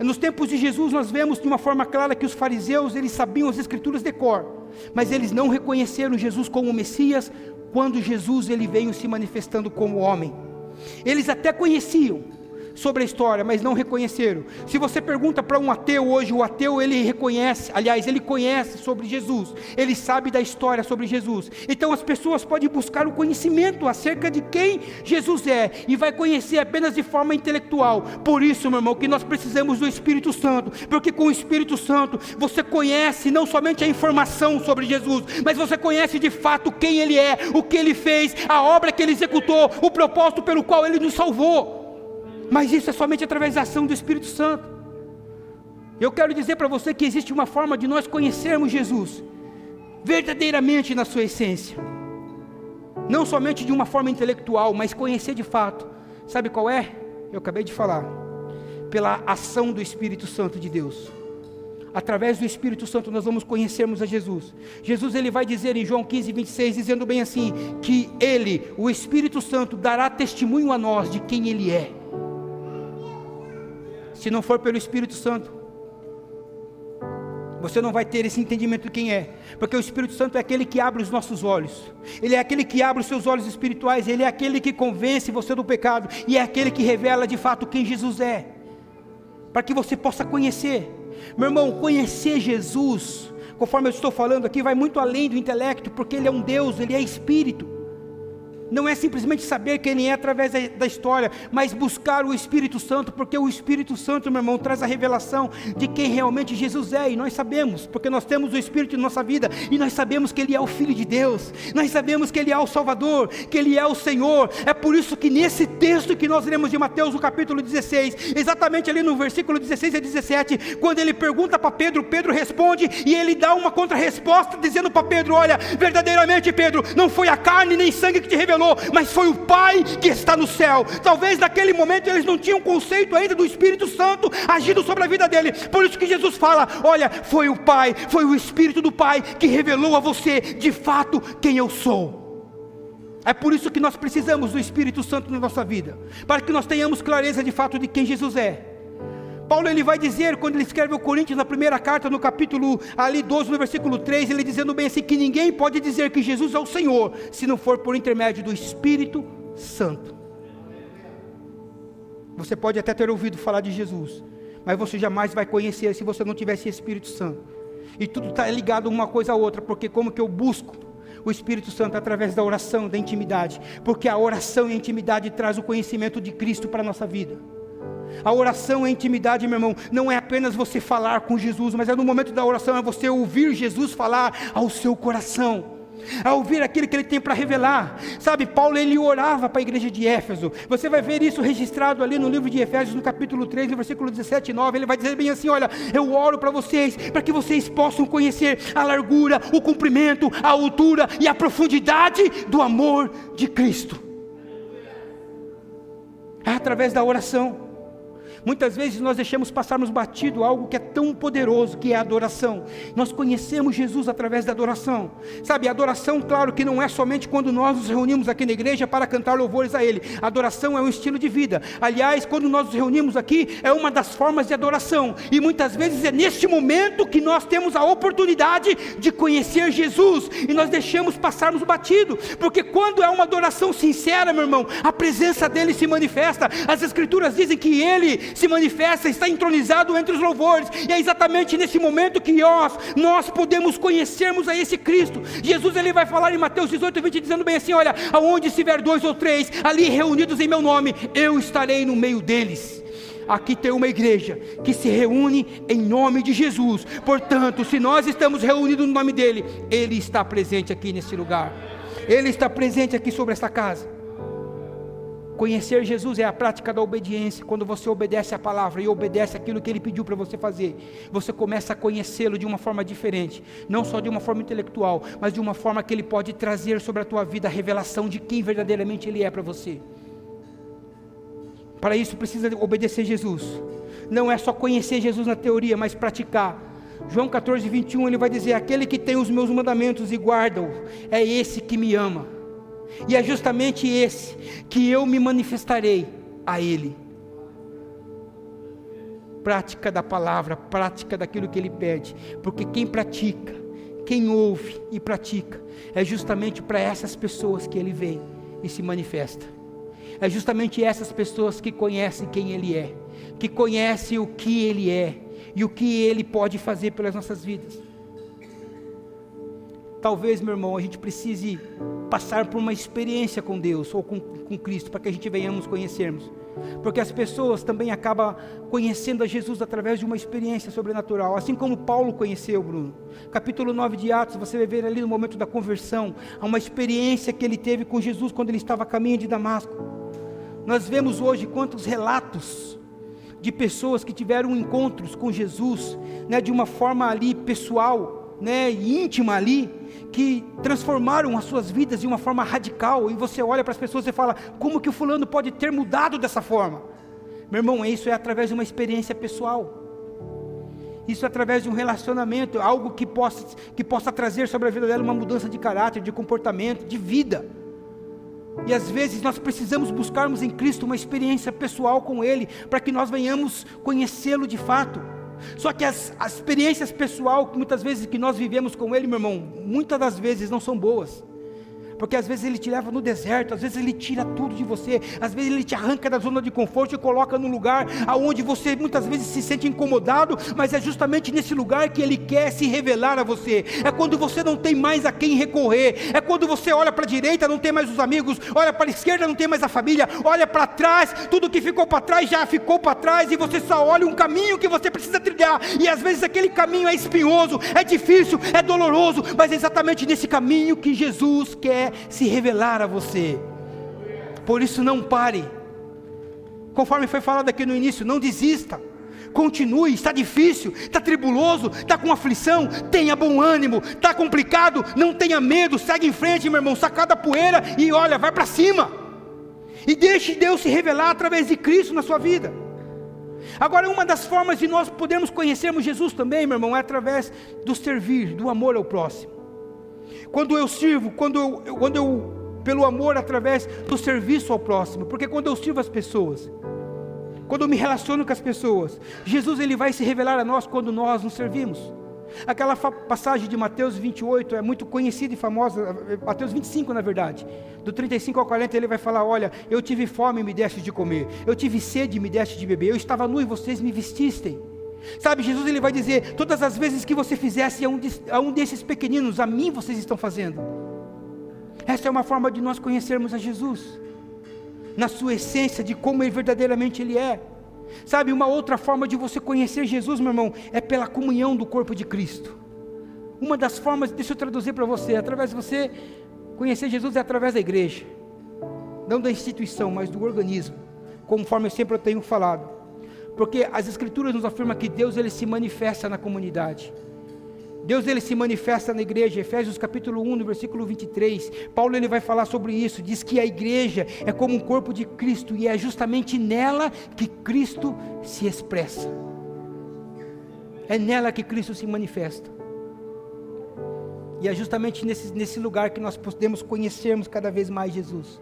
Nos tempos de Jesus nós vemos de uma forma clara que os fariseus, eles sabiam as Escrituras de cor, mas eles não reconheceram Jesus como o Messias, quando Jesus ele veio se manifestando como homem. Eles até conheciam sobre a história, mas não reconheceram. Se você pergunta para um ateu hoje, o ateu ele reconhece, aliás, ele conhece sobre Jesus, ele sabe da história sobre Jesus. Então as pessoas podem buscar o conhecimento acerca de quem Jesus é, e vai conhecer apenas de forma intelectual. Por isso, meu irmão, que nós precisamos do Espírito Santo, porque com o Espírito Santo você conhece não somente a informação sobre Jesus, mas você conhece de fato quem Ele é, o que Ele fez, a obra que Ele executou, o propósito pelo qual Ele nos salvou. Mas isso é somente através da ação do Espírito Santo. Eu quero dizer para você que existe uma forma de nós conhecermos Jesus verdadeiramente na sua essência, não somente de uma forma intelectual, mas conhecer de fato. Sabe qual é? Eu acabei de falar. Pela ação do Espírito Santo de Deus. Através do Espírito Santo nós vamos conhecermos a Jesus. Jesus ele vai dizer em João 15, 26, dizendo bem assim, que Ele, o Espírito Santo, dará testemunho a nós de quem Ele é. Se não for pelo Espírito Santo, você não vai ter esse entendimento de quem é, porque o Espírito Santo é aquele que abre os nossos olhos, Ele é aquele que abre os seus olhos espirituais, Ele é aquele que convence você do pecado, e é aquele que revela de fato quem Jesus é, para que você possa conhecer. Meu irmão, conhecer Jesus, conforme eu estou falando aqui, vai muito além do intelecto, porque Ele é um Deus, Ele é Espírito. Não é simplesmente saber quem Ele é através da história, mas buscar o Espírito Santo, porque o Espírito Santo, meu irmão, traz a revelação de quem realmente Jesus é, e nós sabemos, porque nós temos o Espírito em nossa vida, e nós sabemos que Ele é o Filho de Deus, nós sabemos que Ele é o Salvador, que Ele é o Senhor. É por isso que nesse texto que nós lemos de Mateus, no capítulo 16, exatamente ali no versículo 16 a 17, quando Ele pergunta para Pedro, Pedro responde, e Ele dá uma contra-resposta, dizendo para Pedro, olha, verdadeiramente Pedro, não foi a carne nem sangue que te revelou, mas foi o Pai que está no céu. Talvez naquele momento eles não tinham conceito ainda do Espírito Santo agindo sobre a vida dele, por isso que Jesus fala, olha, foi o Pai, foi o Espírito do Pai que revelou a você de fato quem eu sou. É por isso que nós precisamos do Espírito Santo na nossa vida, para que nós tenhamos clareza de fato de quem Jesus é. Paulo ele vai dizer, quando ele escreve ao Coríntios, na primeira carta, no capítulo ali 12, no versículo 3, ele dizendo bem assim, que ninguém pode dizer que Jesus é o Senhor, se não for por intermédio do Espírito Santo. Você pode até ter ouvido falar de Jesus, mas você jamais vai conhecer se você não tiver esse Espírito Santo. E tudo está ligado uma coisa a outra, porque como que eu busco o Espírito Santo? Através da oração, da intimidade, porque a oração e a intimidade traz o conhecimento de Cristo para a nossa vida. A oração e a intimidade, meu irmão, não é apenas você falar com Jesus, mas é no momento da oração, é você ouvir Jesus falar ao seu coração, a ouvir aquilo que Ele tem para revelar. Sabe, Paulo, ele orava para a igreja de Éfeso. Você vai ver isso registrado ali no livro de Efésios, no capítulo 3, no versículo 17 e 9, ele vai dizer bem assim: olha, eu oro para vocês, para que vocês possam conhecer a largura, o comprimento, a altura e a profundidade do amor de Cristo. É através da oração. Muitas vezes nós deixamos passarmos batido algo que é tão poderoso, que é a adoração. Nós conhecemos Jesus através da adoração. Sabe, a adoração, claro que não é somente quando nós nos reunimos aqui na igreja para cantar louvores a Ele. A adoração é um estilo de vida. Aliás, quando nós nos reunimos aqui, é uma das formas de adoração. E muitas vezes é neste momento que nós temos a oportunidade de conhecer Jesus. E nós deixamos passarmos batido. Porque quando é uma adoração sincera, meu irmão, a presença dEle se manifesta. As Escrituras dizem que Ele se manifesta, está entronizado entre os louvores, e é exatamente nesse momento que nós podemos conhecermos a esse Cristo. Jesus, ele vai falar em Mateus 18, 20, dizendo bem assim: olha, aonde estiver 2 ou 3 ali reunidos em meu nome, eu estarei no meio deles. Aqui tem uma igreja que se reúne em nome de Jesus. Portanto, se nós estamos reunidos no nome dele, Ele está presente aqui nesse lugar, Ele está presente aqui sobre esta casa. Conhecer Jesus é a prática da obediência. Quando você obedece a palavra e obedece aquilo que Ele pediu para você fazer, você começa a conhecê-lo de uma forma diferente, não só de uma forma intelectual, mas de uma forma que Ele pode trazer sobre a tua vida a revelação de quem verdadeiramente Ele é para você. Para isso precisa obedecer Jesus. Não é só conhecer Jesus na teoria, mas praticar. João 14, 21, ele vai dizer: aquele que tem os meus mandamentos e guarda-o, é esse que me ama. E é justamente esse que eu me manifestarei a Ele. Prática da palavra, prática daquilo que Ele pede. Porque quem pratica, quem ouve e pratica, é justamente para essas pessoas que Ele vem e se manifesta. É justamente essas pessoas que conhecem quem Ele é, que conhecem o que Ele é e o que Ele pode fazer pelas nossas vidas. Talvez, meu irmão, a gente precise passar por uma experiência com Deus ou com Cristo, para que a gente venhamos conhecermos. Porque as pessoas também acabam conhecendo a Jesus através de uma experiência sobrenatural, assim como Paulo conheceu, Bruno. Capítulo 9 de Atos, você vai ver ali no momento da conversão, há uma experiência que ele teve com Jesus quando ele estava a caminho de Damasco. Nós vemos hoje quantos relatos de pessoas que tiveram encontros com Jesus, né, de uma forma ali pessoal, né, íntima ali, que transformaram as suas vidas de uma forma radical, e você olha para as pessoas e fala: como que o fulano pode ter mudado dessa forma? Meu irmão, isso é através de uma experiência pessoal, isso é através de um relacionamento, algo que possa trazer sobre a vida dela uma mudança de caráter, de comportamento, de vida. E às vezes nós precisamos buscarmos em Cristo uma experiência pessoal com Ele, para que nós venhamos conhecê-lo de fato. Só que as experiências pessoais, muitas vezes que nós vivemos com Ele, meu irmão, muitas das vezes não são boas. Porque às vezes Ele te leva no deserto, às vezes Ele tira tudo de você, às vezes Ele te arranca da zona de conforto e coloca num lugar aonde você muitas vezes se sente incomodado, mas é justamente nesse lugar que Ele quer se revelar a você. É quando você não tem mais a quem recorrer, é quando você olha para a direita, não tem mais os amigos, olha para a esquerda, não tem mais a família, olha para trás, tudo que ficou para trás já ficou para trás, e você só olha um caminho que você precisa trilhar, e às vezes aquele caminho é espinhoso, é difícil, é doloroso, mas é exatamente nesse caminho que Jesus quer se revelar a você. Por isso não pare, conforme foi falado aqui no início, não desista, continue. Está difícil, está tribuloso, está com aflição, tenha bom ânimo. Está complicado, não tenha medo, segue em frente, meu irmão, sacada a poeira e olha, vai para cima, e deixe Deus se revelar através de Cristo na sua vida. Agora, uma das formas de nós podermos conhecermos Jesus também, meu irmão, é através do servir, do amor ao próximo. Quando eu sirvo, quando eu pelo amor, através do serviço ao próximo, porque quando eu sirvo as pessoas, quando eu me relaciono com as pessoas, Jesus, ele vai se revelar a nós quando nós nos servimos. Aquela passagem de Mateus 28 é muito conhecida e famosa, Mateus 25 na verdade, do 35 ao 40, ele vai falar: olha, eu tive fome e me deste de comer, eu tive sede e me deste de beber, eu estava nu e vocês me vestistem, Sabe, Jesus ele vai dizer, todas as vezes que você fizesse a um desses pequeninos, a mim vocês estão fazendo. Essa é uma forma de nós conhecermos a Jesus, na sua essência, de como verdadeiramente Ele é. Sabe, uma outra forma de você conhecer Jesus, meu irmão, é pela comunhão do corpo de Cristo. Uma das formas, deixa eu traduzir para você, através de você conhecer Jesus é através da igreja, não da instituição, mas do organismo, conforme eu tenho falado, porque as Escrituras nos afirmam que Deus ele se manifesta na comunidade. Deus ele se manifesta na igreja. Efésios capítulo 1, no versículo 23, Paulo ele vai falar sobre isso, diz que a igreja é como um corpo de Cristo, e é justamente nela que Cristo se expressa, é nela que Cristo se manifesta, e é justamente nesse lugar que nós podemos conhecermos cada vez mais Jesus.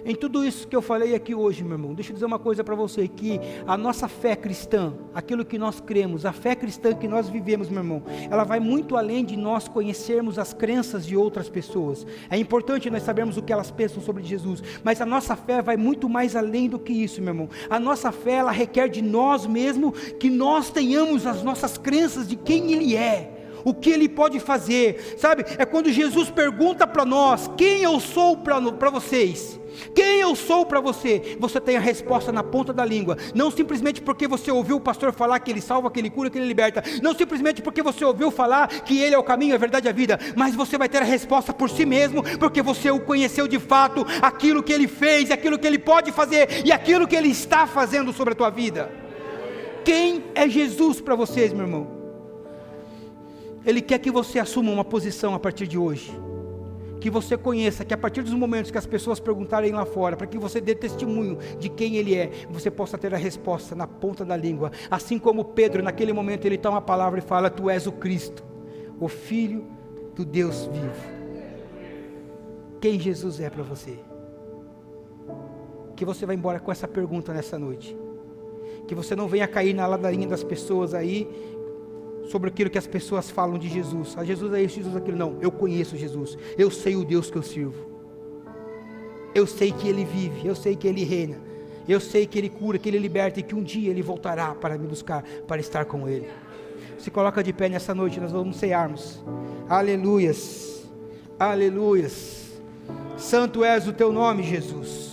Em tudo isso que eu falei aqui hoje, meu irmão, deixa eu dizer uma coisa para você, que a nossa fé cristã, aquilo que nós cremos, a fé cristã que nós vivemos, meu irmão, ela vai muito além de nós conhecermos as crenças de outras pessoas. É importante nós sabermos o que elas pensam sobre Jesus, mas a nossa fé vai muito mais além do que isso, meu irmão. A nossa fé, ela requer de nós mesmos que nós tenhamos as nossas crenças de quem Ele é, o que Ele pode fazer, sabe? É quando Jesus pergunta para nós, quem eu sou para vocês? Quem eu sou para você? Você tem a resposta na ponta da língua, não simplesmente porque você ouviu o pastor falar que Ele salva, que Ele cura, que Ele liberta, não simplesmente porque você ouviu falar que Ele é o caminho, a verdade e a vida, mas você vai ter a resposta por si mesmo, porque você o conheceu de fato, aquilo que Ele fez, aquilo que Ele pode fazer, e aquilo que Ele está fazendo sobre a tua vida. Quem é Jesus para vocês, meu irmão? Ele quer que você assuma uma posição a partir de hoje, que você conheça, que a partir dos momentos que as pessoas perguntarem lá fora, para que você dê testemunho de quem Ele é, você possa ter a resposta na ponta da língua, assim como Pedro, naquele momento ele toma a palavra e fala, tu és o Cristo, o Filho do Deus vivo. Quem Jesus é para você? Que você vá embora com essa pergunta nessa noite, que você não venha cair na ladainha das pessoas aí, sobre aquilo que as pessoas falam de Jesus, Jesus é isso, Jesus é aquilo. Não, eu conheço Jesus, eu sei o Deus que eu sirvo, eu sei que Ele vive, eu sei que Ele reina, eu sei que Ele cura, que Ele liberta, e que um dia Ele voltará para me buscar, para estar com Ele. Se coloca de pé nessa noite, nós vamos cearmos. Aleluias, aleluias, santo és o teu nome, Jesus.